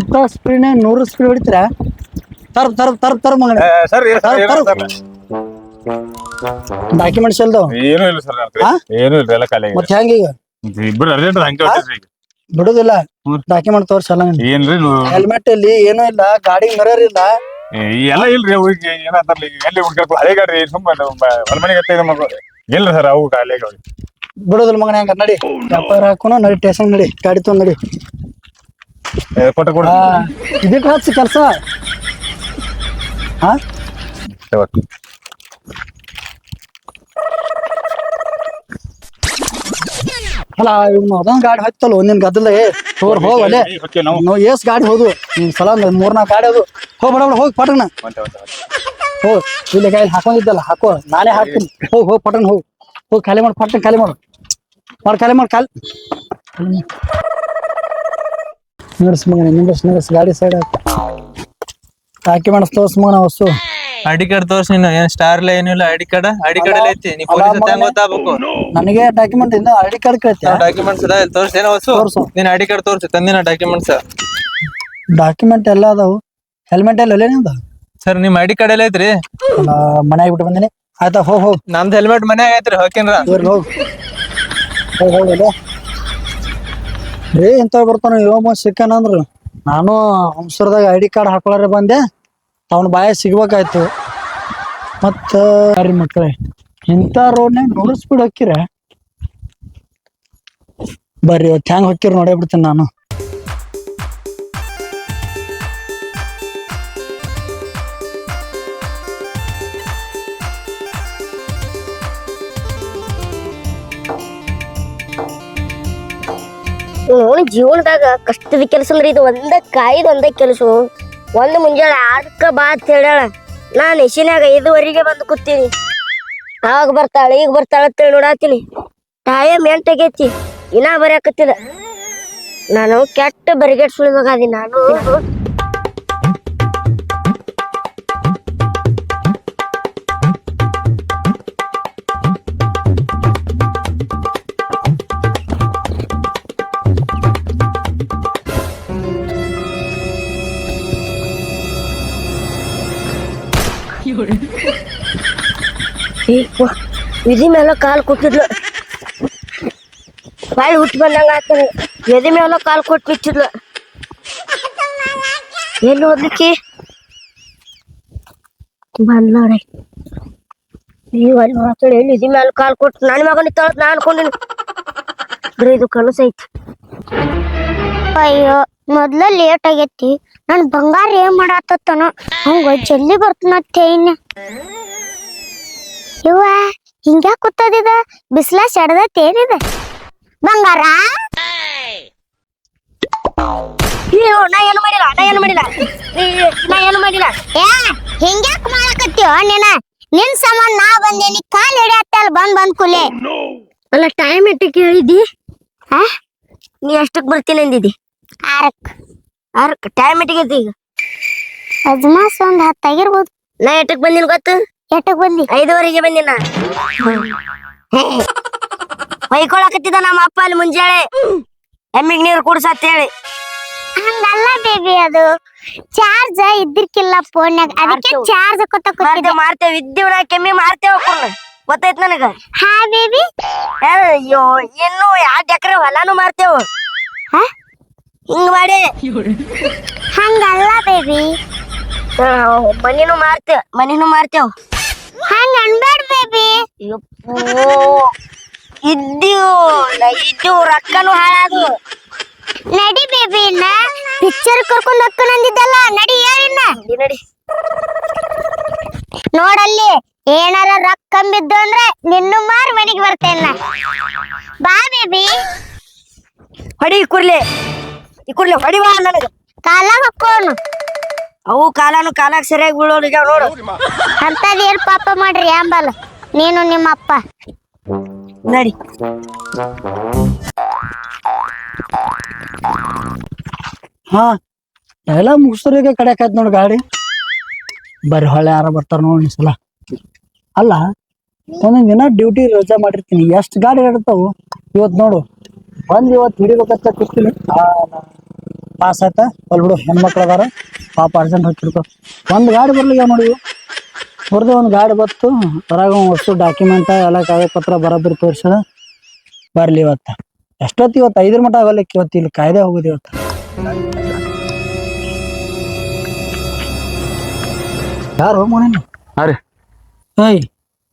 ಅಂತ speed 100 speed ಹೊಡಿತೀರಾ? ತರ ಮಗನ ಸರ್ ಡಾಕ್ಯುಮೆಂಟ್ಸ್ ಎಲ್ದು ಏನು ಇಲ್ಲ ಸರ್ ಏನು ಇಲ್ಲ ಎಲ್ಲ ಖಾಲಿ ಮತ್ತೆ ಹೆಂಗ ಈಗ ಇಬ್ಬರು ಅರ್ಜೆಂಟ್ ಹಂಗೆ ಹೊಂಟಿದ್ರಿ ಈಗ ಬಿಡುದಿಲ್ಲ ಡಾಕ್ಯುಮೆಂಟ್ ತೋರ್ಸಲ್ಲ ಏನ್ರಿ ಹೆಲ್ಮೆಟ್ ಇಲ್ಲಿ ಏನೂ ಇಲ್ಲ ಗಾಡಿ ಮಿರರ್ ಇಲ್ಲ ಎಲ್ಲ ಇಲ್ರಿ ಅವ್ರಿಗೆ ಏನಂತಾರಲ್ಲ ಎಲ್ಲಿ ಹುಡ್ಕಬೇಕು ಹಳೆ ಗಾಡಿ ಸುಮ್ಮನೆ ಹೊಲಮನೆಗೆ ಹತ್ತಿದ ಮಗ ಇಲ್ರಿ ಸರ್ ಅವು ಖಾಲಿ ಬಿಡುದಿಲ್ಲ ಮಗನ ಹೆಂಗ ನಡಿ ವ್ಯಾಪಾರ ಹಾಕೋಣ ನಡಿ ಸ್ಟೇಷನ್ ನಡಿ ಗಾಡಿ ತೊಗೊಂಡ್ ನಡಿ ಕೊಟ್ಟ ಕೊಡ ಇದಕ್ಕೆ ಹಚ್ಚಿ ಕೆಲಸ ಹಾ ಅಲ್ಲ ಇವ್ನು ಅದೊಂದು ಗಾಡಿ ಹತ್ತಲ್ಲ ಒಂದಿನ ಗದ್ದಲ ತೋರ್ ಹೋಗ್ ಅಲ್ಲೇ ನಾವು ಎಸ್ ಗಾಡಿ ಹೋದು ಸಲ 3-4 ಗಾಡಿ ಅದು ಹೋಗ್ ಬಡ ಹೋಗಿ ಪಟನ ಹೋಗ್ ಇಲ್ಲಿ ಗಾಡಿ ಹಾಕೊಂಡಿದ್ದಲ್ಲ ಹಾಕೋ ನಾನೇ ಹಾಕ್ತೀನಿ ಹೋಗ್ ಪಟನ್ ಹೋಗ್ ಖಾಲಿ ಮಾಡಿ ಪಟನ್ ಖಾಲಿ ಮಾಡು ಖಾಲಿ ಮಾಡಿ ನಿಂದ್ರಸ್ ಮಗನ ನಿಂದ್ರಸ್ ಗಾಡಿ ಸೈಡ್ ಡಾಕ್ಯುಮೆಂಟ್ಸ್ ತೋರ್ಸ್ ಮಗನ ಹೊಸು ಐಡಿ ಕಾರ್ಡ್ ತೋರ್ಸಿ ನೀನು ಏನ್ ಸ್ಟಾರ್ ಇಲ್ಲ ಏನಿಲ್ಲ ಐಡಿ ಕಾರ್ಡ್ ಐತಿ ನೀ ಪೊಲೀಸ್ ಅಂತ ಹೆಂಗ್ ಗೊತ್ತಾಗಬೇಕು ನನಗೆ ಡಾಕ್ಯುಮೆಂಟ್ ಇಂದ ಐಡಿ ಕಾರ್ಡ್ ಕೇಳ್ತಿ ಡಾಕ್ಯುಮೆಂಟ್ಸ್ ಅದ ತೋರ್ಸಿ ಏನೋ ಹೊಸು ನೀನ್ ಐಡಿ ಕಾರ್ಡ್ ತೋರ್ಸಿ ತಂದಿನ ಡಾಕ್ಯುಮೆಂಟ್ ಎಲ್ಲ ಅದಾವು ಹೆಲ್ಮೆಟ್ ಎಲ್ಲ ನಿಂದ ಸರ್ ನಿಮ್ ಐಡಿ ಕಾರ್ಡ್ ಎಲ್ಲ ಐತ್ರಿ ಮನ್ಯಾಗ ಬಿಟ್ಟು ಬಂದಿನಿ ಆಯ್ತಾ ಹೋಗ್ ನಮ್ದು ಹೆಲ್ಮೆಟ್ ಮನ್ಯಾಗ ಐತ್ರಿ ಹೋಗ್ತೀನ್ರ ಹೋಗ್ ಇಂತ ಬರ್ತಾನ ಇವ ಸಿಕ್ಕನ ಅಂದ್ರ ನಾನು ಹಂಸರದಾಗ ಐಡಿ ಕಾರ್ಡ್ ಹಾಕೊಳಾರ ಬಂದೆ ಅವನ ಬಾಯ ಸಿಗ್ಬೇಕಾಯ್ತು ಮತ್ತ ಮಕ್ಳೇ ಇಂಥ ರೋಡ್ನಾಗ 100 ಸ್ಪೀಡ್ ಹಾಕಿರ ಬರ್ರಿ ಇವತ್ತು ಹೆಂಗ್ ಹೊಕ್ಕಿರ್ ನೋಡೇ ಬಿಡ್ತೀನಿ ನಾನು ಜೀವನದಾಗ ಕಷ್ಟದ ಕೆಲಸ ಅಂದ್ರೆ ಇದು ಒಂದೇ ಕೆಲಸ ಒಂದು ಮುಂಜಾನೆ 6ಕ್ಕೆ ಬಾ ಅಂತ ಹೇಳ್ಯಾಳ ನಾನು ಎಸಿನಾಗ 5ವರೆಗೆ ಬಂದು ಕೂತೀನಿ ಆಗ ಬರ್ತಾಳೆ ಈಗ ಬರ್ತಾಳ ಅಂತೇಳಿ ನೋಡಾತೀನಿ ಟೈಮ್ 8 ಆಗೈತಿ ಇನ್ನ ಬರೆಯಾಕತ್ತಿದ ನಾನು ಕೆಟ್ಟ ಬರಿಗೇಟ್ ಸುಳಿ ಮಗ ಅದೀನಿ ನಾನು ವಿಧಿ ಮೇಲೆ ಕಾಲ್ ಕೊಟ್ಟಿದ್ಲು ಬಾಯಿ ಹುಟ್ಟಿ ಬಂದಂಗ ಆತ ಎದಿ ಮೇಲೆ ಕಾಲ್ ಕೊಟ್ಟು ಬಿಚ್ಚಿದ್ಲು ಎಲ್ಲಿ ಓದ್ಲಿಕ್ಕೆ ಬಂದ್ಲೋಡ ನೀವು ಅಲ್ಲಿ ಮಾತಾಡಿ ಎಲ್ಲಿ ಎದಿ ಮೇಲೆ ಕಾಲ್ ಕೊಟ್ಟು ನನ್ನ ಮಗನ ತೊಳತ್ ನಾ ಅನ್ಕೊಂಡಿನಿ ಬರೀ ಇದು ಕನಸು ಐತಿ ಅಯ್ಯೋ ಮೊದ್ಲ ಲೇಟ್ ಆಗೈತಿ ನನ್ ಬಂಗಾರ ಏನ್ ಮಾಡಾತನ ಹಂಗ ಜಲ್ದಿ ಬರ್ತನತ್ತೆ ಇನ್ನ ಇವ ಹಿಂಗ ಕೂತದಿದ ಬಿಸ್ಲಾ ಸೆಡದತ್ತೇನಿದೆ ಬಂಗಾರ ನಾ ಏನು ಮಾಡಿಲ್ಲ ಹಿಂಗ್ಯಾಕ್ ಮಾಡಕತ್ತೀವ ನಿನ್ ಸಂಬಂಧ ನಾ ಬಂದೇನಿ ಕಾಲ್ ಹಿಡಿಯತ್ತಲ್ಲ ಬಂದ್ ಕುಲೆ ಅಲ್ಲ ಟೈಮ್ ಎಷ್ಟಕ್ಕೆ ಹೇಳಿದ್ದಿ ನೀ ಎಷ್ಟಕ್ ಬರ್ತೀನಿ ಅಂದಿದ್ದಿ 6ಕ್ಕೆ ಟೈಮ್ ಎಷ್ಟಿಗೈತಿ ಈಗ ಅಜ್ಮಾಸ್ ಒಂದ್ 10 ಆಗಿರ್ಬೋದು ನಾ ಎಷ್ಟಕ್ ಬಂದಿನ ಗೊತ್ತು ಎಷ್ಟಕ್ ಬಂದಿ 5ವರೆಗೆ ಬಂದಿನ ಹೊಯ್ಕೊಳಕತ್ತಿದ ನಮ್ಮ ಅಪ್ಪ ಅಲ್ಲಿ ಮುಂಜಾನೆ ಎಮ್ಮಿಗ್ ನೀರು ಕುಡ್ಸತ್ ಹೇಳಿ ಹಂಗಲ್ಲ ಬೇಬಿ ಅದು ಚಾರ್ಜ್ ಇದ್ದಿರ್ಕಿಲ್ಲ ಫೋನ್ಯಾಗ ಅದಕ್ಕೆ ಚಾರ್ಜ್ ಮಾಡ್ತೇವೆ ವಿದ್ಯುತ್ ಕೆಮ್ಮಿ ಮಾಡ್ತೇವ ಗೊತ್ತಾಯ್ತು ನನಗ ಹಾ ಬೇಬಿ ಅಯ್ಯೋ ಇನ್ನು 2 ಎಕರೆ ಹೊಲಾನು ಮಾಡ್ತೇವ ಹಿಂಗ್ ಮಾಡಿ ಹಂಗಲ್ಲ ಬೇಬಿ ಮನಿನು ಮಾಡ್ತೇವ ಹಂಗ ಅನ್ಬೇಡ ಬೇಬಿ ಇದ್ದು ರೊಕ್ಕನು ಹಾಳಾದು ನಡಿ ಬೇಬಿ ಪಿಕ್ಚರ್ ಕರ್ಕೊಂಡು ಹೋಗ್ಕೊಂಡು ಅಂದಿದ್ದಲ್ಲ ನಡಿ ಹೇಳಿನ ನಡಿ ನೋಡಲ್ಲಿ ಏನಾರ ರೊಕ್ಕ ಕಂಬಿದ್ದು ಅಂದ್ರೆ ನಿನ್ನು ಮಾರ್ ಮನೆಗೆ ಬರ್ತೇನ ಬಾ ಬೇಬಿ ಹೊಡಿ ಕುರ್ಲಿ ಹೊಡಿವಾ ನನಗ ಕಾಲಾಗ ಹಾಕೋನು ಅವು ಕಾಲಾಗ ಸರಿಯಾಗಿ ಬೀಳೋರಿಗೆ ನೋಡು ಅಂತದ್ ಏನ್ ಪಾಪ ಮಾಡ್ರಿ ಅಂಬಲ್ಲ ನೀನು ನಿಮ್ಮ ಅಪ್ಪ ನಡಿ ಹಾ ಎಲ್ಲ ಮುಗಿಸ್ರಿಗೆ ಕಡೆಕಾಯ್ತು ನೋಡಿ ಗಾಡಿ ಬರ್ರಿ ಹೊಳೆ ಯಾರ ಬರ್ತಾರ ನೋಡಿ ಸಲ ಅಲ್ಲ ಒಂದೊಂದ್ ದಿನ ಡ್ಯೂಟಿ ರಜಾ ಮಾಡಿರ್ತೀನಿ ಎಷ್ಟು ಗಾಡಿ ಇರ್ತಾವು ಇವತ್ತು ನೋಡು ಇವತ್ತು ಹಿಡಿಬೇಕಂತ ಕೂತೀನಿ ಪಾಸ್ ಆಯ್ತಾ ಅಲ್ಲಿ ಬಿಡು ಹೆಣ್ಮಕ್ಳು ಅದಾರ ಪಾಪ ಅರ್ಜೆಂಟ್ ಹೋಗ್ತಿರ್ತಾವ ಒಂದು ಗಾಡಿ ಬರ್ಲಿಲ್ಲ ನೋಡಿ ಹೊರದು ಒಂದು ಗಾಡಿ ಬತ್ತು ಹೊರಗ ವಸ್ತು ಡಾಕ್ಯುಮೆಂಟ್ ಎಲ್ಲ ಕಾಗದ ಪತ್ರ ಬರೋಬ್ಬರಿ ತೋರ್ಸದ ಬರ್ಲಿ ಇವತ್ತು ಎಷ್ಟೊತ್ತು ಇವತ್ತು 5 ಮಟ ಆಗೋಲಿಕ್ಕೆ ಇವತ್ತು ಇಲ್ಲಿ ಕಾಯ್ದೆ ಹೋಗುದು ಇವತ್ತು ಯಾರು ಮನೆ ಹಾ ರೀ ಏಯ್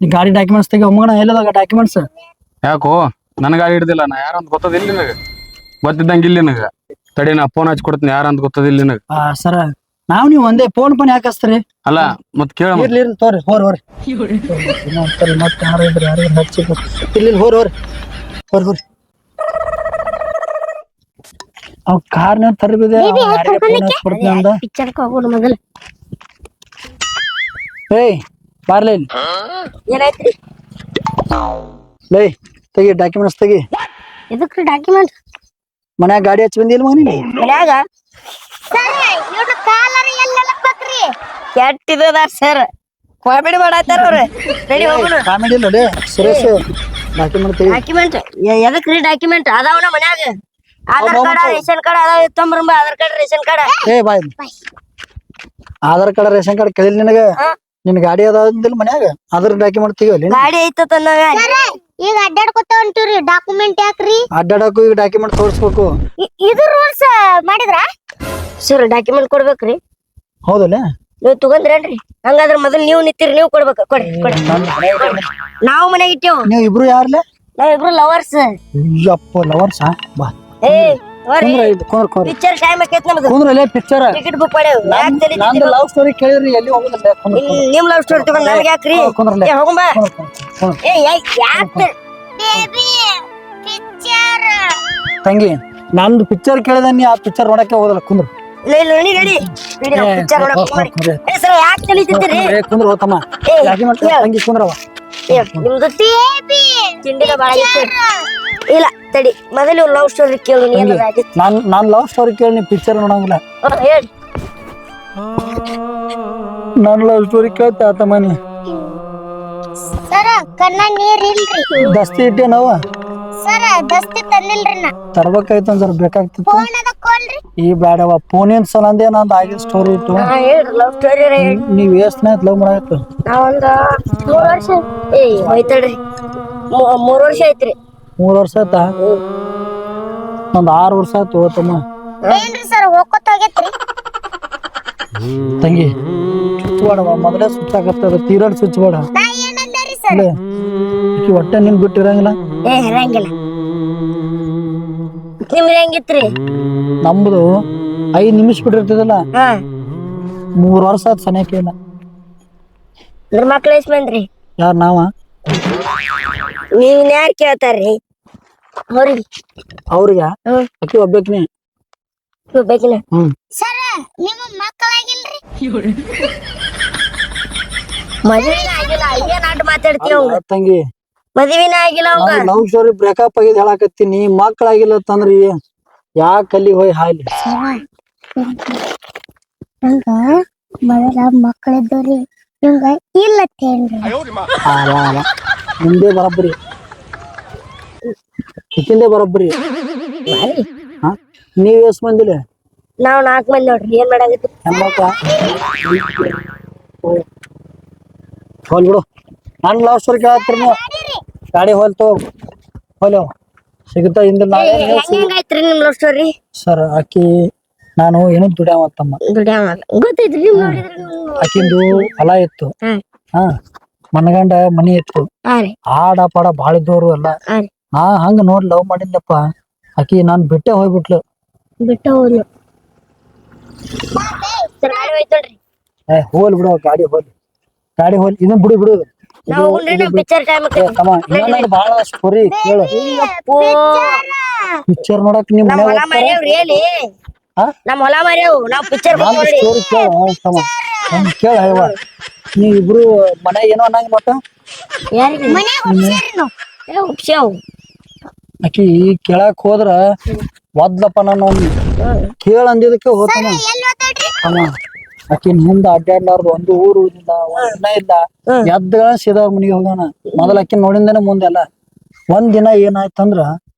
ಈ ಗಾಡಿ ಡಾಕ್ಯುಮೆಂಟ್ಸ್ ತೆಗಿ ಒಮ್ಮಗಣ ಎಲ್ಲದಾಗ ಡಾಕ್ಯುಮೆಂಟ್ಸ್ ಯಾಕೋ ನನ್ ಗಾಡಿ ಹಿಡ್ದಿಲ್ಲ ನಾ ಯಾರಂತ ಗೊತ್ತದಿಲ್ಲ ನಿನಗ ಗೊತ್ತಿದ್ದಂಗ ಇಲ್ಲಿ ನಿನಗ ತಡಿ ನಾ ಫೋನ್ ಹಚ್ಚಿ ಕೊಡ್ತೀನಿ ಯಾರಂತ ಗೊತ್ತದಿಲ್ಲ ನಿನಗ ಸರ ನಾವ್ ನೀವು ಒಂದೇ ಫೋನ್ ಯಾಕೆ ಹಚ್ತೀರಿ ಅಲ್ಲ ಮತ್ ಕೇಳ ಇರ್ಲಿ ತೋರಿ ಹೋರಿ ಮತ್ತೆ ಯಾರು ಇದ್ರಿ ಯಾರು ಹಚ್ಚಿ ಇಲ್ಲಿ ಹೋರಿ ಅವ್ ಕಾರ್ನ ತರಬಿದೆ ಕೊಡ್ತೀನಿ ಅಂದ ಪಿಕ್ಚರ್ಗೆ ಹೋಗೋಣ ಮೊದಲು ಏಯ್ ಬಾರ್ಲಿ ಇಲ್ಲಿ ಏನಾಯ್ತ್ರಿ ಲೇ ತೆಗಿ ಡಾಕ್ಯುಮೆಂಟ್ಸ್ ತೆಗಿ ಇದಕ್ಕೆ ಡಾಕ್ಯುಮೆಂಟ್ ಮನ್ಯಾಗ ಗಾಡಿ ಹಚ್ಚಿ ಬಂದಿಲ್ಲ ಮಗನಿ ಮನ್ಯಾಗ ಸರ್ ಇವ್ನ ಕಾಲರ್ ಎಲ್ಲೆಲ್ಲ ಬಕ್ರಿ ಕೆಟ್ಟಿದ ಸರ್ ಕಾಮಿಡಿ ಮಾಡಾತಾರ ಅವ್ರ ರೆಡಿ ಹೋಗೋಣ ಕಾಮಿಡಿ ಇಲ್ಲ ಲೇ ಸುರೇಶ್ ಡಾಕ್ಯುಮೆಂಟ್ ತೆಗಿ ಡಾಕ್ಯುಮೆಂಟ್ ಎದಕ್ರಿ ಡಾಕ್ಯುಮೆಂಟ್ ಅದಾವನ ಮನ್ಯಾಗ ಆಧಾರ್ ಕಾರ್ಡ್ ರೇಷನ್ ಕಾರ್ಡ್ ಅದಾವ ತೊಂಬರಂಬ ಆಧಾರ್ ಕಾರ್ಡ್ ರೇಷನ್ ಕಾರ್ಡ್ ಏ ಬಾಯ್ ಆಧಾರ್ ಕಾರ್ಡ್ ರೇಷನ್ ಕಾರ್ಡ್ ಕೇಳಿಲ್ಲ ನಿನಗ ನಿನ್ ಗಾಡಿ ಅದಾವಿಲ್ಲ ಮನ್ಯಾಗ ಅದ್ರ ಡಾಕ್ಯುಮೆಂಟ್ ತೆಗಿವಲ್ಲಿ ಗಾಡಿ ಐತ ಈಗ ಅಡ್ಡಾಡ್ಕೊತ ಹೊಂಟಿವ್ರಿ ಡಾಕ್ಯುಮೆಂಟ್ ಯಾಕ್ರಿ ಅಡ್ಡಾಡಕ್ಕೂ ಈಗ ಡಾಕ್ಯುಮೆಂಟ್ ತೋರಿಸ್ಬೇಕು ಇದು ರೂಲ್ಸ್ ಮಾಡಿದ್ರ ಸರ್ ಡಾಕ್ಯುಮೆಂಟ್ ಕೊಡ್ಬೇಕ್ರಿ ಹೌದಲ್ಲ ನೀವು ತಗೊಂಡ್ರೇನ್ರಿ ಹಂಗಾದ್ರ ಮೊದಲು ನೀವು ನಿಂತಿರಿ ನೀವು ಕೊಡ್ಬೇಕು ಕೊಡಿ ನಾವು ಮನೆಗೆ ಇಟ್ಟೇವು ನೀವು ಇಬ್ರು ಯಾರ್ಲೆ ನಾವಿಬ್ರು ಲವರ್ಸ್ ಅಯ್ಯಪ್ಪ ಲವರ್ಸಾ ಬಾ ಏ ಕುಂದ್ರ ಪಿಕ್ಚರ್ ಟೈಮ್ ಆಕೈತ್ ನಮ್ದು ಕುಂದ್ರಲ್ಲೇ ಪಿಕ್ಚರ್ ಟಿಕೆಟ್ ಬುಕ್ ಮಾಡ್ಯಾವ ನಂದು ಲವ್ ಸ್ಟೋರಿ ಕೇಳಿದ್ರಿ ಎಲ್ಲಿ ಹೋಗುದಿಲ್ಲ ನಿಮ್ ಲವ್ ಸ್ಟೋರಿ ತಗೊಂಡ್ ನಮ್ಗೆ ಯಾಕ್ರಿ ಕುಂದ್ರಲ್ಲೇ ಏ ಹೋಗಂಬ ಏ ಯಾಕೆ ಬೇಬಿ ಪಿಕ್ಚರ್ ತಂಗಿ ನಂದು ಪಿಕ್ಚರ್ ಕೇಳಿದ ನೀ ಆ ಪಿಕ್ಚರ್ ನೋಡಕ್ಕೆ ಹೋಗಲ್ಲ ಕುಂದ್ರ ಇಲ್ಲ ನಡಿ ನಡಿ ಪಿಕ್ಚರ್ ನೋಡಕ್ಕೆ ಏ ಸರ್ ಯಾಕೆ ಕಲಿತಿದ್ದೀರಿ ಕುಂದ್ರ ಹೋತಮ್ಮ ಡಾಕ್ಯುಮೆಂಟ್ ತಂಗಿ ಕುಂದ್ರವ ನಿಮ್ದು ಬೇಬಿ ತಿಂಡಿಗ ಬಾಳ ಇಲ್ಲ ತಡಿ ಮೊದಲು ಲವ್ ಸ್ಟೋರಿ ಕೇಳು ನೀನು ನಾನ್ ಲವ್ ಸ್ಟೋರಿ ಕೇಳಿ ನೀ ಪಿಕ್ಚರ್ ನೋಡಂಗಿಲ್ಲ ಹೇಳಿ ನಾನ್ ಲವ್ ಸ್ಟೋರಿ ಕೇಳ್ತೆ ಆತಮ್ಮ ನೀ ಸರ ಕಣ್ಣ ನೀರ್ ಇಲ್ರಿ ದಸ್ತಿ ಇಟ್ಟೇನವ ಸರ ದಸ್ತಿ ತಂದಿಲ್ರಿ ನಾ ತರ್ಬೇಕಾಯ್ತು ಒಂದ್ ಸ್ವಲ್ಪ ಬೇಕಾಗ್ತಿತ್ತು ಫೋನ್ ಅದ ಕೊಲ್ರಿ ಈ ಬ್ಯಾಡವ ಫೋನಿನ ಸಲಂದೇ ನಂದು ಆಗಿನ ಸ್ಟೋರಿ ಇತ್ತು ಹೇಳ್ರಿ ಲವ್ ಸ್ಟೋರಿ ನೀವ್ ಎಷ್ಟನೇ ಲವ್ ಮಾಡಾಯ್ತು ನಾವೊಂದ 3 ವರ್ಷ ಹೋಯ್ತಳ್ರಿ 3 ವರ್ಷ ಐತ್ರಿ 3 ವರ್ಷ ಆಯ್ತಾ ಒಂದ್ 6 ವರ್ಷ ಆಯ್ತು ತಮ್ಮ ಏನ್ರಿ ಸರ್ ಹೋಗ್ಕೊತ ಹೋಗೈತ್ರಿ ತಂಗಿ ಚುಚ್ಚಬೇಡವ ಮೊದಲೇ ಸುಚ್ಚಾಕತ್ತದ ತೀರಾಡ್ ಸುಚ್ಚಬೇಡ ನಾ ಏನಂದೇರಿ ಸರ್ ಈಕಿ ಹೊಟ್ಟೆ ನಿನ್ ಬಿಟ್ಟಿರಂಗಿಲ್ಲ ಏ ಇರಂಗಿಲ್ಲ ನಿಮ್ದು ಹೆಂಗಿತ್ರಿ ನಮ್ದು 5 ನಿಮಿಷ ಬಿಟ್ಟಿರ್ತದಲ್ಲ ಹಾ 3 ವರ್ಷ ಆಯ್ತು ಸನೇಕ ಇಲ್ಲ ನಿಮ್ ಮಕ್ಳು ಎಷ್ಟ್ ಬಂದ್ರಿ ಯಾರ್ ನಾವ ನೀವ್ ಯಾರ್ ಕೇಳ್ತಾರ್ರಿ ಅವ್ರಿಗೆ ಅವ್ರಿಗ ಅಕ್ಕಿ ಒಬ್ಬೇಕ್ನಿ ಬೇಕಿನ ಹ್ಮ್ ಸರ್ ನಿಮ್ಮ ಮಕ್ಕಳಾಗಿಲ್ರಿ ಮದುವೆನ ಆಗಿಲ್ಲ ಏನ್ ಅಡ್ಡ ಮಾತಾಡ್ತೀವ ತಂಗಿ ಮದುವೆನ ಆಗಿಲ್ಲ ಅವಂಗ ಲವ್ ಸ್ಟೋರಿ ಬ್ರೇಕಪ್ ಆಗಿದ್ ಹೇಳಾಕತ್ತೀನಿ ಮಕ್ಳಾಗಿಲ್ಲ ಅಂತಂದ್ರಿ ಯಾಕೆ ಅಲ್ಲಿ ಹೋಯ್ ಹಾಯ್ಲಿ ನಂಗ ಮೊದಲ ಮಕ್ಕಳಿದ್ದವ್ರಿ ಇವಂಗ ಇಲ್ಲತ್ತೇನ್ರಿ ನಿಮ್ದೇ ಬರಬ್ಬರಿ ಇಕ್ಕಿಂದೇ ಬರಬ್ಬರಿ ನೀವ್ ಎಷ್ಟ್ ಮಂದಿಲ್ಲ ನಾವ್ 4 ಮಂದಿ ನೋಡ್ರಿ ಏನ್ ಮಾಡಾಗತ್ತಿ ಹೆಣ್ಮಕ್ಳ ಹೋಲ್ ಬಿಡು ನನ್ ಲವ್ ಸ್ಟೋರಿ ಕೇಳತ್ತೀರಿ ನೀವು ಗಾಡಿ ಹೋಲ್ತು ಹೋಲ್ಯವ ಸಿಗುತ್ತಾ ಹಿಂದೆ ಹೆಂಗಾಯ್ತ್ರಿ ನಿಮ್ ಲವ್ ಸ್ಟೋರಿ ಸರ್ ಆಕಿ ನಾನು ಏನು ದುಡ್ಯಾವತ್ತಮ್ಮ ದುಡ್ಯಾವ ಗೊತ್ತೈತ್ರಿ ನೀವ್ ನೋಡಿದ್ರಿ ಆಕಿಂದು ಹೊಲ ಇತ್ತು ಹಾ ಮನಗಂಡ ಮನಿ ಇತ್ತು ಆಡ ಪಾಡ ಬಾಳ ಇದ್ದವ್ರು ಎಲ್ಲ ಹಂಗ ನೋಡ್ ಲವ್ ಮಾಡಿದ್ನಪ್ಪ ಆಕಿ ನಾನ್ ಬಿಟ್ಟೆ ಹೋಗ್ಬಿಟ್ಲು ಬಿಟ್ಟ ಹೋದ್ಲು ಗಾಡಿ ಹೋಯ್ತಲ್ರಿ ಹೋಲ್ ಬಿಡು ಗಾಡಿ ಹೋಲ್ ಇದನ್ ಬಿಡು ನಾವು ಪಿಕ್ಚರ್ ಟೈಮ್ ಬಾಳ ಸ್ಟೋರಿ ಕೇಳು ಪಿಕ್ಚರ್ ನೋಡಕ್ ನಿಮ್ ನಮ್ ಹೊಲ ಮಾರ್ಯಾವ್ರಿ ಹೇಳಿ ನಮ್ ಹೊಲ ಮಾರ್ಯಾವ್ ನಾವ್ ಪಿಕ್ಚರ್ ಸ್ಟೋರಿ ಕೇಳ ಹೇಳ ನೀವ್ ಇಬ್ರು ಮನೆ ಏನೋ ಅನ್ನಂಗ ಮತ್ತ ಆಕಿ ಕೇಳಾಕ್ ಹೋದ್ರ ಒದ್ಲಪ್ಪ ನಾನು ಕೇಳ ಅಂದಿದ್ದಕ್ಕೆ ಹೋತಾನ ಆಕಿನ್ ಹಿಂದ ಅಡ್ಡಾಡ್ಲಾರ್ದು ಒಂದು ಊರು ಇಲ್ಲ ಒಂದಿನ ಇಲ್ಲ ಎದ್ದ ಸೀದಾ ಮನಿಗೆ ಹೋಗೋಣ ಮೊದಲ ಆಕಿನ್ ನೋಡಿಂದನೆ ಮುಂದೆಲ್ಲ ಒಂದ್ ದಿನ ಏನಾಯ್ತಂದ್ರ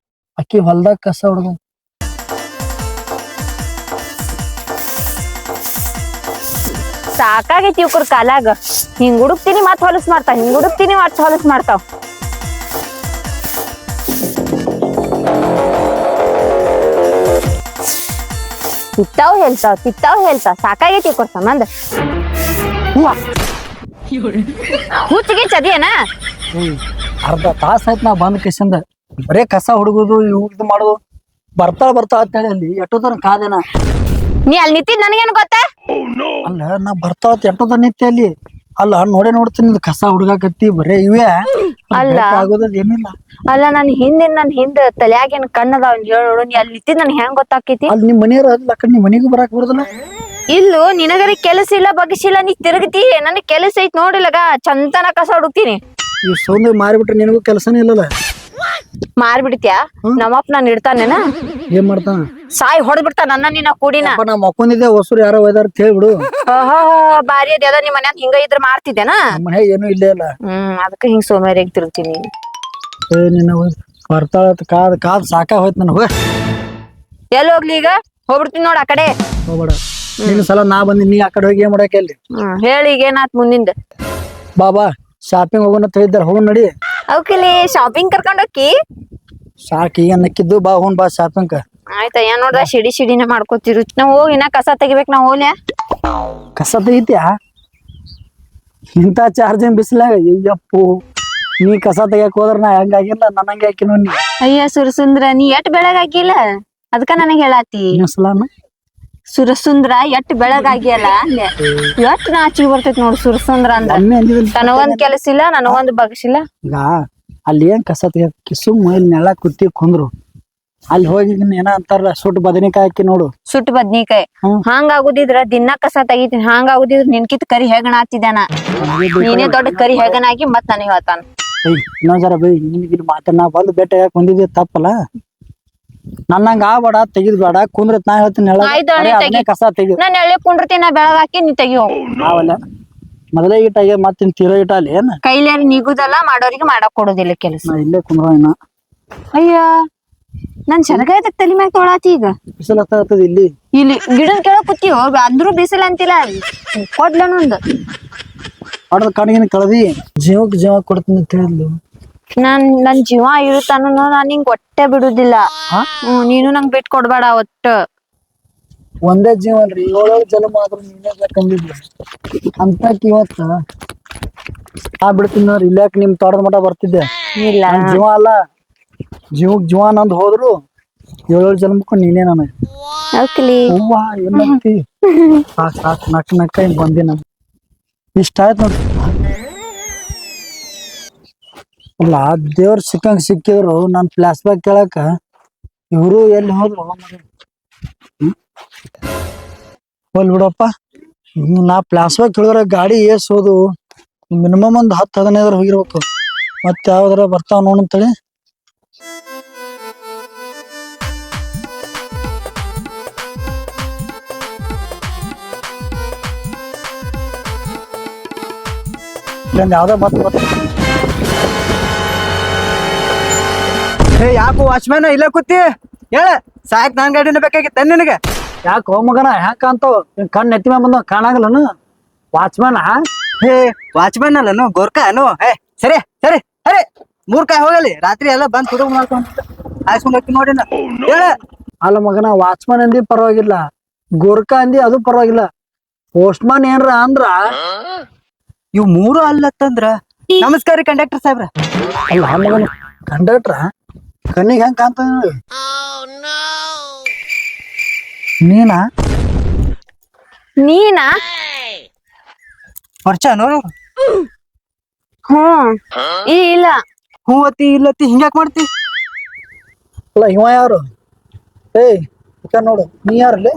ಆಕಿ ಹೊಲ್ದಾಗ ಕಸ ಹೊಡ್ದ ಸಾಕಾಗೈತಿ ಇವ್ಕರ್ ಕಾಲಾಗ ಹಿಂಗ್ ಹುಡುಕ್ತೀನಿ ಮತ್ ಹೊಲಸ್ ಮಾಡ್ತಾವ ಹಿಂಗ್ ಹುಡುಕ್ತೀನಿ ಮತ್ ಹೊಲಸ್ ಮಾಡ್ತಾವ ತಿತ್ತಾವ್ ಹೇಳ್ತಾವ ಸಾಕಾಗೈತಿ ಇವ್ಕರ್ ಸಂಬಂಧ ಹುಚ್ಚಿಗೆ ಚದಿಯನ ಅರ್ಧ ತಾಸ ಆಯ್ತು ನಾ ಬಂದ್ ಕಿಶಂದ ಬರೇ ಕಸ ಹುಡುಗುದು ಇದು ಮಾಡುದು ಬರ್ತಾ ಅಂತೇಳಿ ಅಲ್ಲಿ ಎಷ್ಟೋ ಕಾದೇನ ನೀ ಅಲ್ಲಿ ನಿಂತಿದ್ ನನಗೇನು ಗೊತ್ತಾ ಅಲ್ಲ ನಾ ಬರ್ತಾವ ಎಷ್ಟೋ ನಿತ್ಯ ಅಲ್ಲಿ ಅಲ್ಲ ನೋಡ್ತೀನಿ ಕಸ ಹುಡುಗಾಕತ್ತಿ ಬರೇ ಇವೇ ಅಲ್ಲ. ಆಗೋದ್ ಏನಿಲ್ಲ ಅಲ್ಲ ನನ್ ಹಿಂದ ತಲ್ಯಾಗೇನ್ ಕಣ್ಣದಾವ್ ಹೇಳು ನೀ ಅಲ್ಲಿ ನಿಂತಿದ್ ನನ್ ಹೆಂಗ್ ಗೊತ್ತಾಕೈತಿ ಅಲ್ಲಿ ನಿಮ್ ಮನೆಯವ್ರ ಅಲ್ಲ ಕಡೆ ನಿಮ್ ಮನೆಗೂ ಬರಾಕ್ ಬರೋದಿಲ್ಲ ಇಲ್ಲೂ ನಿನಗರಿ ಕೆಲಸ ಇಲ್ಲ ಬಗ್ಸಿಲ್ಲ ನೀ ತಿರುಗತಿ ನನಗ್ ಕೆಲಸ ಐತ್ ನೋಡಿಲ್ಲಗ ಚಂತನ ಕಸ ಹುಡುಕ್ತೀನಿ ಈ ಸೌಂದರ್ಯ ಮಾರಿಬಿಟ್ರೆ ನಿನಗೂ ಕೆಲಸನೇ ಇಲ್ಲಲ್ಲ ಮಾರ್ಬಿಡ್ತ್ಯಾ ನಮ್ಮಪ್ಪ ನಾನ್ ಇಡ್ತಾನೇನ ಏನ್ ಮಾಡ್ತಾನ ಸಾಯಿ ಹೊಡೆದ್ ಬಿಡ್ತಾನ ನನ್ನ ನಿನ್ನ ಕೂಡಿನ ಅಪ್ಪ ನಾ ಮಕ್ಕೊಂಡಿದ್ದೆ ಹೊಸರು ಯಾರೋ ಒಯ್ದಾರ ಅಂತ ಹೇಳ್ಬಿಡು ಬಾರಿ ಅದ ನಿಮ್ ಮನ್ಯಾಗ ಹಿಂಗ ಇದ್ರ ಮಾಡ್ತಿದ್ದೇನ ನಮ್ಮ ಮನೆ ಏನು ಇಲ್ಲೇ ಇಲ್ಲ ಅದಕ್ಕ ಹಿಂಗ್ ಸೋಮಾರಿಯಾಗಿ ತಿರುಗ್ತೀನಿ ನಿನ್ನ ಬರ್ತಾಳ ಕಾದ್ ಸಾಕ ಹೋಯ್ತು ನನಗ ಎಲ್ಲಿ ಹೋಗ್ಲಿ ಈಗ ಹೋಗ್ಬಿಡ್ತೀನಿ ನೋಡ್ ಆ ಕಡೆ ಹೋಗ್ಬೇಡ ನಿನ್ನ ಸಲ ನಾ ಬಂದಿನಿ ನೀ ಆ ಕಡೆ ಹೋಗಿ ಏನ್ ಮಾಡಕ್ಕೆ ಅಲ್ಲಿ ಹೇಳಿ ಈಗ ಏನಾತ್ ಮುಂದಿಂದ ಬಾಬಾ ಶಾಪಿಂಗ್ ಹೋಗೋಣ ಅಂತ ಹೇಳಿದ್ದಾರೆ ಹೋಗೋಣ ನಡಿ ಅವಕಿಲಿ ಶಾಪಿಂಗ್ ಕರ್ಕೊಂಡ್ ಹೋಗಿ ಸಾಕ್ ಈಗ ನಕ್ಕಿದ್ದು ಬಾ ಹೋಗೋಣ ಬಾ ಶಾಪಿಂಗ್ ಆಯ್ತಾ ಏನ್ ನೋಡ್ದ ಸಿಡಿನ ಮಾಡ್ಕೋತಿರು ನಾವ್ ಹೋಗಿ ಇನ್ನ ಕಸ ತೆಗಿಬೇಕ್ ನಾವ್ ಹೋಗ್ಲ್ಯಾ ಕಸ ತೆಗಿತ್ಯಾ ಇಂಥ ಚಾರ್ಜಿಂಗ್ ಬಿಸಿಲಾಗ ಅಯ್ಯಪ್ಪು ನೀ ಕಸ ತೆಗಿಯಕ್ ಹೋದ್ರ ನಾ ಹೆಂಗಾಗಿಲ್ಲ ನನ್ನಂಗೆ ಹಾಕಿನ ನೀ ಅಯ್ಯ ಸುರಸುಂದ್ರ ನೀ ಎಟ್ ಬೆಳಗಾಗಿಲ್ಲ ಅದಕ್ಕ ನನಗ್ ಹೇಳಾತಿ ಇನ್ನೊಂದ್ಸಲಾನ ಸುರಸುಂದ್ರ ಎಟ್ ಬೆಳಗಾಗಿಯಲ್ಲ ಅಲ್ಲೇ ಎಟ್ ನಾಚಿಗೆ ಬರ್ತೈತಿ ನೋಡ್ ಸುರಸುಂದ್ರ ಅಂದ್ರ ಒಮ್ಮೆ ಅಂದಿದ್ದಿಲ್ಲ ನನಗೊಂದ್ ಕೆಲಸ ಇಲ್ಲ ನನಗೊಂದ್ ಬಗ್ಸಿಲ್ಲ ಈಗ ಅಲ್ಲಿ ಏನ್ ಕಸ ತೆಗಿಯಕ್ಕೆ ಸುಮ್ಮ ಇಲ್ಲಿ ನೆಲ ಕುತ್ತಿ ಕುಂದ್ರು ಅಲ್ಲಿ ಹೋಗಿ ಏನ ಅಂತಾರಲ್ಲ ಸುಟ್ಟು ಬದನೆಕಾಯಿ ಹಾಕಿ ನೋಡು ಸುಟ್ಟು ಬದ್ನಿಕಾಯಿ ಹಂಗ ಆಗುದಿದ್ರ ದಿನ ಕಸ ತೆಗಿತೀನಿ ಹಂಗ ಆಗುದಿದ್ರ ನಿನ್ಕಿತ್ ಕರಿ ಹೆಗಣ ಆತಿದ್ದಾನ ನೀನೇ ದೊಡ್ಡ ಕರಿ ಹೆಗಣ ಆಗಿ ಮತ್ ನನಗ್ ಹೇಳ್ತಾನ ಇನ್ನೊಂದ್ ಜರ ಬೈ ನಿನಗೆ ಮಾತ ನಾ ಬಂದು ಬೆಟ್ಟ ಬಂದಿದ್ದೆ ತಪ್ಪಲ್ಲ ನನ್ನಂಗ ಆಗ್ಬೇಡ ತೆಗಿದ್ ಬೇಡ ಕುಂದ್ರತ್ ನಾ ಹೇಳ್ತೀನಿ ಆಯ್ತು, ನೀ ತೆಗಿ. ಕಸ ತೆಗಿ ನಾನ್ ಎಳ್ಳೆ ಕುಂಡ್ರತೀನಿ ನಾ ಬೆಳಗಾಕಿ ನೀ ತೆಗಿಯೋ ನಾವಲ್ಲ ಮೊದಲೇ ಇಟ್ಟಾಗೆ ಮತ್ತಿನ್ ತೀರೋ ಇಟ್ಟ ಅಲ್ಲಿ ಏನ ಕೈಲೇರಿ ನಿಗುದಲ್ಲ ಮಾಡೋರಿಗೆ ಮಾಡಕ್ ಕೊಡುದಿಲ್ಲ ಕೆಲಸ ನಾ ಇಲ್ಲೇ ಕುಂದ್ರ ಇನ್ನ ಅಯ್ಯ ನನ್ ಶನಗಾಯ್ತ ತಲಿ ಮ್ಯಾಗ ತೊಳಾತಿ ಈಗ ಬಿಸಿಲು ಹತ್ತದ ಇಲ್ಲಿ ಇಲ್ಲಿ ಗಿಡದ ಕೆಳಗ್ ಕೂತಿಯೋ ಅಂದ್ರೂ ಬಿಸಿಲ್ ಅಂತಿಲ್ಲ ಕೊಡ್ಲನೊಂದು ಹೊಡೆದ ಕಣ್ಗಿನ ಕಳದಿ ಜೀವ ಕೊಡ್ತೀನಿ ಅಂತ ಹೇಳಿದ್ಲು ನನ್ ಜೀವ ಇರುತ್ತಾನು ನಾನ್ ನಿಂಗ್ ಹೊಟ್ಟೆ ಬಿಡುದಿಲ್ಲ ನೀನು ನಂಗ್ ಬಿಟ್ ಕೊಡ್ಬೇಡ ಒಟ್ಟ ಒಂದೇ ಜೀವ ಅಲ್ರಿ 7 ಜನ್ಮ ಆದ್ರೂ ನೀನೇ ಬೇಕಂದಿದ್ಲು ಅಂತಕ್ ಇವತ್ತ ಬಿಡ್ತೀನಿ ನೋಡ್ರಿ ಇಲ್ಲಾಕ್ ನಿಮ್ ತೋಟದ ಮಠ ಬರ್ತಿದ್ದೆ ಇಲ್ಲ ನನ್ ಜೀವ ಅಲ್ಲ ಜೀವ ನಂದ್ ಹೋದ್ರು 7 ಜನ್ಮಕ್ಕೂ ನೀನೇ ನನಗೆ ಓಕ್ಲಿ ಹೂವ ಏನಂತಿ ಸಾಕ್ ನಕ್ಕ ಹಿಂಗ್ ಬಂದಿನ ಇಷ್ಟ ಆಯ್ತು ನೋಡ್ರಿ ಅಲ್ಲ ದೇವ್ರ ಸಿಕ್ಕಿದ್ರು ನಾನ್ ಫ್ಲಾಶ್ ಬ್ಯಾಕ್ ಕೇಳಕ ಇವ್ರು ಎಲ್ಲಿ ಹೋದ್ರು ಹೋಲ್ ಬಿಡಪ್ಪ ನಾ ಫ್ಲಾಶ್ ಬ್ಯಾಕ್ ಕೇಳಿದ್ರ ಗಾಡಿ ಏಸ್ ಹೋದು ಮಿನಿಮಮ್ ಒಂದ್ 10-15 ಹೋಗಿರ್ಬೇಕು ಮತ್ತೆ ಯಾವ್ದಾರ ಬರ್ತಾವ ನೋಡಂತೇಳಿ ಇಲ್ಲೊಂದ್ ಯಾವ್ದೋ ಬತ್ತ ಯಾಕೋ ವಾಚ್ಮ್ಯಾನ್ ಇಲ್ಲೇ ಕೂತಿ ಹೇಳ ಸಾಕ್ ನಾನ್ ಗಾಡಿನ ಬೇಕಾಗಿತ್ತ ನಿನಗೆ ಯಾಕೆ ಮಗನ ಯಾಕ ಅಂತಾವ ಕಣ್ಣು ಎತ್ತಿ ಮ್ಯಾಗ ಬಂದ ಕಾಣಾಗಲ್ಲನು ವಾಚ್ಮ್ಯಾನ್ ಹೇ ವಾಚ್ಮ್ಯಾನ್ ಅಲ್ಲನು ಗೋರ್ಖಾನು ಹೇ ಸರಿ ಸರಿ ಅರೆ 3 ಕಾಯಿ ಹೋಗಲಿ ರಾತ್ರಿ ಎಲ್ಲ ಬಂದ್ ಹುಡುಗ ಮಾಡ್ಕೊಂಡ್ ಹಾಯ್ಸ್ಕೊಂಡ್ ಹೋಗ್ತೀನಿ ನೋಡಿ ನಾ ಹೇಳ ಅಲ್ಲ ಮಗನ ವಾಚ್ಮ್ಯಾನ್ ಅಂದಿ ಪರವಾಗಿಲ್ಲ ಗೋರ್ಖಾ ಅಂದಿ ಅದು ಪರವಾಗಿಲ್ಲ ಪೋಸ್ಟ್ಮ್ಯಾನ್ ಏನ್ರ ಅಂದ್ರ ಇವ್ 3 ಅಲ್ಲತ್ತಂದ್ರ ನಮಸ್ಕಾರ ರೀ ಕಂಡಕ್ಟರ್ ಸಾಹೇಬ್ರ ಅಲ್ಲ ಮಗನ ಕಂಡಕ್ಟ್ರ ಕಣ್ಣಿಗೆ ಹೆಂಗ್ ಕಾಣ್ತ ನೀನಾ ಪರಿಚಯ ನೋಡು ಇಲ್ಲ ಹೂ ಅತ್ತಿ ಇಲ್ಲತ್ತಿ ಹಿಂಗ್ಯಾಕ್ ಮಾಡ್ತಿ ಅಲ್ಲ ಇವ ಯಾರು ಏಯ್ ಈಗ ನೋಡು ನೀ ಯಾರಲ್ಲಿ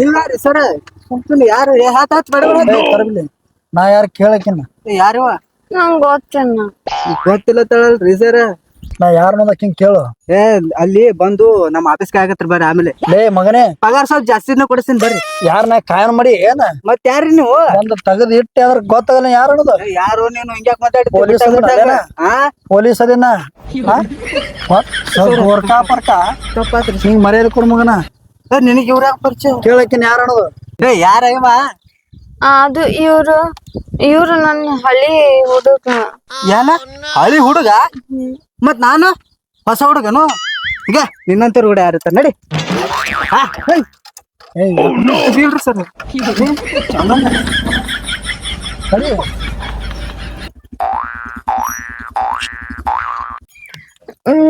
ಇಲ್ಲ ರೀ ಸರ್ ಕುಂತೀನಿ ಯಾರು ಹತ್ ತರಬಿಲಿ ನಾ ಯಾರು ಕೇಳಕಿನ್ನ ಯಾರಿವ ನಂಗ್ ಗೊತ್ತೇನ ಗೊತ್ತಿಲ್ಲ ತಳಲ್ರಿ ಸರ್ ನಾ ಯಾರು ನೋಡಕ್ ಹಿಂಗ್ ಕೇಳು ಏ ಅಲ್ಲಿ ಬಂದು ನಮ್ಮ ಆಫೀಸ್ಗೆ ಆಗತ್ರಿ ಬರ್ರಿ ಆಮೇಲೆ ಲೇ ಮಗನೇ ಪಗಾರ ಸ್ವಲ್ಪ ಜಾಸ್ತಿನ ಕೊಡಿಸ್ತೀನಿ ಬರ್ರಿ ಯಾರನ್ನ ಕಾಯನ್ ಮಾಡಿ ಏನ ಮತ್ ಯಾರ್ರಿ ನೀವು ಒಂದು ತಗದ್ ಇಟ್ಟೆ ಅದ್ರ ಗೊತ್ತಾಗಲ್ಲ ಯಾರು ಅನ್ನೋದು ಯಾರು ನೀನು ಹಿಂಗ್ಯಾಕ್ ಮಾತಾಡ್ತಿ ಪೊಲೀಸ್ ಅದೇನ? ಹಾ ಪೊಲೀಸ್ ಅದೇನ ಗೋರ್ಖಾ ಪರ್ಕಾ ತಪ್ಪಾತ್ರಿ ಹಿಂಗ್ ಮರ್ಯಾದೆ ಕೊಡು ಮಗನ ನಿನಗೆ ಇವ್ರ ಪರಿಚಯ ಕೇಳಕಿನ್ ಯಾರು ಅನ್ನೋದು ಏ ಯಾರ ಇವ ಅದು ಇವ್ರು ನನ್ನ ಹಳ್ಳಿ ಹುಡುಗ. ಏನ ಹಳಿ ಹುಡುಗ ಮತ್ ನಾನು ಹೊಸ ಹುಡುಗನು ಈಗ ನಿನ್ನಂತ ಹುಡುಗ ಯಾರಿರ್ತಾರ ನಡಿ ಹಾ ಇಲ್ರಿ ಸರ್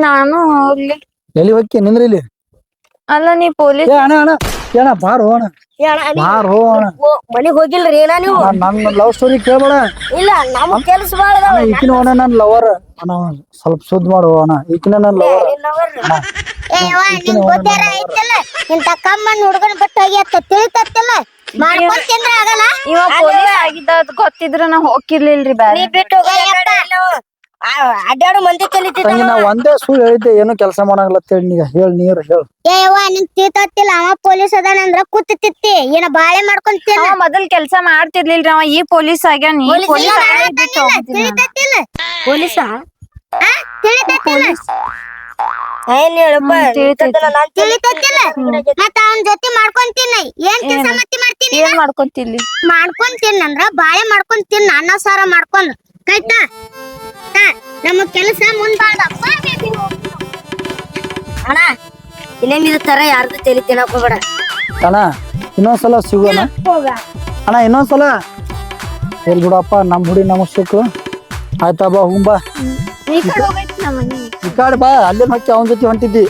ನಾನು ಹೋಗ್ಲಿ. ಎಲ್ಲಿ ಹೋಗಿ ನಿಂದ್ರಿ ಇಲ್ಲಿ. ಅಲ್ಲ ನೀ ಪೊಲೀಸ್. ಏ ಅಣ್ಣ ಅಣ್ಣ ಏನ ಬಾರೋ ಅಣ್ಣ ಬಾರೋ ಅಣ್ಣ. ಮನಿಗ್ ಹೋಗಿಲ್ರಿ ಏನ ನೀವು? ನನ್ನ ಲವ್ ಸ್ಟೋರಿ ಕೇಳ್ಬೇಡ. ಇಲ್ಲ ನಮ್ ಕೆಲ್ಸ ಬಾಳ ಅದಾವ. ಈಕಿನ ಅಣ್ಣ ನನ್ನ ಲವರ್ ಅಣ್ಣ ಸ್ವಲ್ಪ ಸುದ್ದಿ ಮಾಡು ಅಣ್ಣ. ಈಕಿನ ನನ್ನ ಲವರ್. ನಿನ್ ಗೊತ್ತಾರ ಐತಲ್ಲ ಇಂತ ಕಮ್ಮನ್ ಹುಡುಗನ ಬಿಟ್ಟು ಹೋಗಿ ಅಂತ ತಿಳಿತತ್ತಲ್ಲ ಮಾಡ್ಕೊಂಡ್ ತಿಂದ್ರ ಆಗಲ್ಲ. ಇವ ಪೊಲೀಸ್ ಆಗಿದ್ದ ಗೊತ್ತಿದ್ರ ನಾ ಹೋಗಿರ್ಲಿಲ್ರಿ ಬ್ಯಾರೆ. ನೀ ಬಿಟ್ಟು ಅಡ್ಡಾಡು ಮಂದಿ ಕಲಿತಿದ್ದ. ತಂಗಿ ನಾ ಒಂದೇ ಸುಳ್ಳು ಹೇಳಿದ್ದೆ ಏನು ಕೆಲಸ ಮಾಡಂಗಿಲ್ಲ ನೀಗ ಹೇಳ ನೀರು ಹೇಳು. ಏವ ನಿನ್ ತಿಳಿತತ್ತಿಲ್ಲ ಅವ ಪೊಲೀಸ್ ಅದಾನಂದ್ರ ಕೂತಿತ್ತಿ ಏನ ಬಾಳೆ ಮಾಡ್ಕೊಂಡ್ ತಿನ್ನ. ಅವ ಮೊದಲ್ ಕೆಲ್ಸ ಮಾಡ್ತಿರ್ಲಿಲ್ರಿ ಅವ ಈ ಪೊಲೀಸ್ ಆಗ್ಯಾನ. ಈ ಪೊಲೀಸ್ ತಿಳಿತತ್ತಿಲ್ಲ ಪೊಲೀಸ ತಿಳಿತತ್ತಿಲ್ಲ ಏನ್ ಹೇಳಪ್ಪ ತಿಳಿತತ್ತಿಲ್ಲ. ಮತ್ತ ಅವನ್ ಜೊತೆ ಮಾಡ್ಕೊಂಡ್ ತಿನ್ನ. ಏನ್ ಕೆಲಸ ಮತ್ತೆ ಮಾಡ್ತೀನಿ ಏನ್ ಮಾಡ್ಕೊಂತಿಲ್ಲಿ ಮಾಡ್ಕೊಂಡ್ ತಿನ್ನಂದ್ರ ಬಾಳೆ ಮಾಡ್ಕೊಂಡ್ ತಿನ್ನ ಅನ್ನ ಸಾರ ಮಾಡ್ಕೊಂಡ್ ಆಯ್ತಾ. ನಮ್ಮ ಕೆಲಸ ಮುಂದಾಳಪ್ಪ. ಅಣ್ಣ ಇನ್ನೇನಿದ ತರ ಯಾರ್ದು ತಲೆ ತಿನ್ನಕ್ ಹೋಗ್ಬೇಡ ಅಣ್ಣ. ಇನ್ನೊಂದ್ಸಲ ಸಿಗೋಣ ಅಣ್ಣ ಇನ್ನೊಂದ್ಸಲ. ಎಲ್ ಬಿಡಪ್ಪ ನಮ್ ಹುಡಿ ನಮಗ್ ಸಿಕ್ಕು ಆಯ್ತಾ. ಬಾ ಹುಂಬಾ ಈ ಕಡೆ ಹೋಗೈತಿ ನಮ್ಮ ಮನೆ. ಈ ಕಾಡ್ ಬಾ ಅಲ್ಲೇ ಮತ್ತೆ ಅವನ ಜೊತೆ ಹೊಂಟಿದ್ದಿ.